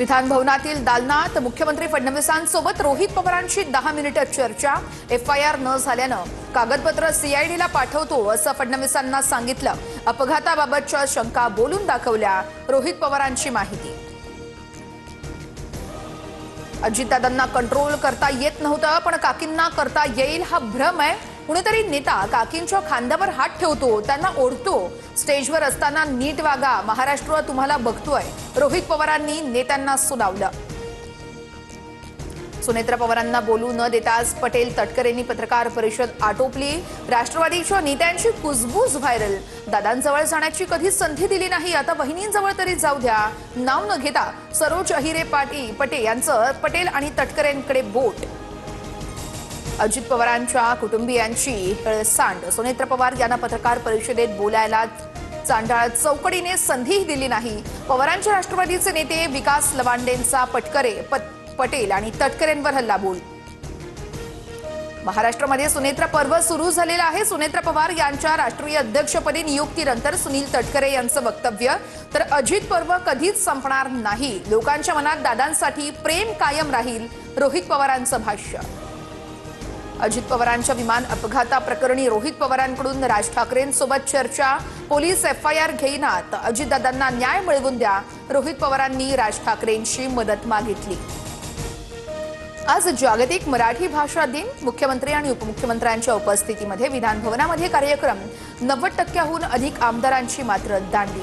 विधान भवनातील दालनात मुख्यमंत्री फडणवीसांसोबत रोहित पवारांची 10 मिनिटे चर्चा। एफआयआर न झाल्यानं कागदपत्र सीआयडीला पाठवतो असं फडणवीसांना सांगितलं। अपघाताबाबतच्या शंका बोलून दाखवल्या। रोहित पवारांची माहिती। अजितदादांना कंट्रोल करता येत नव्हतं, पण काकींना करता येईल हा भ्रम आहे। कुणीतरी नेता काकींच्या खांद्यावर हात ठेवतो, त्यांना ओढतो। स्टेजवर असताना नीट वागा, महाराष्ट्र तुम्हाला बघतोय, रोहित पवारांनी नेत्यांना सुनावलं। सुनेत्रा पवारांना बोलू न देताच पटेल तटकरेंनी पत्रकार परिषद आटोपली। राष्ट्रवादीच्या नेत्यांची कुजबूज व्हायरल। दादांजवळ जाण्याची कधी संधी दिली नाही, आता वहिनींजवळ तरी जाऊ द्या। नाव न घेता सरोज अहिरे पटेल यांचं पटेल आणि तटकरेंकडे बोट। अजित पवारांच्या कुटुंबियांची हेळसांड। सुनेत्रा पवार यांना पत्रकार परिषदेत बोलायला चांडाळ चौकडीने संधी दिली नाही। पवारांच्या राष्ट्रवादीचे नेते विकास लवांडेंचा पटेल आणि तटकरेंवर हल्लाबोल। महाराष्ट्रामध्ये सुनेत्रा पर्व सुरू झालेला आहे। सुनेत्रा पवार यांच्या राष्ट्रीय अध्यक्षपदी नियुक्तीनंतर सुनील तटकरे यांचं वक्तव्य, तर अजित पर्व कधीच संपणार नाही, लोकांच्या मनात दादांसाठी प्रेम कायम राहील, रोहित पवारांचं भाष्य। अजित पवारांच्या विमान अपघाताप्रकरणी रोहित पवारांकडून राज ठाकरेंसोबत चर्चा। पोलीस एफआयआर घेईनात, अजितदादांना न्याय मिळवून द्या, रोहित पवारांनी राज ठाकरेंची मदत मागितली। आज जागतिक मराठी भाषा दिन। मुख्यमंत्री आणि उपमुख्यमंत्र्यांच्या उपस्थितीमध्ये विधान भवनामध्ये कार्यक्रम। 90% अधिक आमदारांची मात्र दांडी।